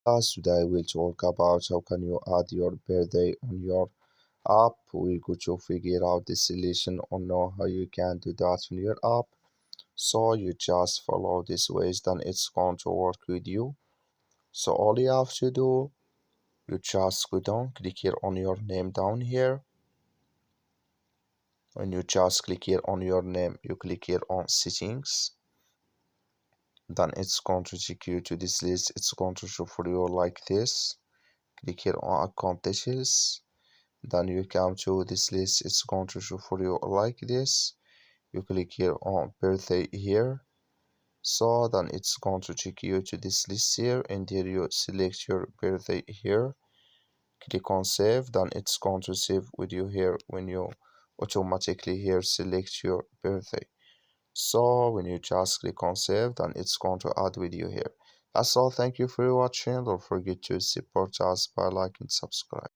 Today we'll talk about how can you add your birthday on your app. We're going to figure out the solution or know how you can do that on your app. So you just follow these ways, then it's going to work with you. So all you have to do, you just go down, click here on your name down here. When you just click here on your name, you click here on settings. Then it's going to take you to this list. It's going to show for you like this. Click here on account details. Then you come to this list. It's going to show for you like this. You click here on birthday here. So then it's going to take you to this list here, and here you select your birthday here. Click on save. Then it's going to save with you here when you automatically here select your birthday. So when you just click on save, then it's going to add with you here. That's all. Thank you for watching. Don't forget to support us by liking and subscribe.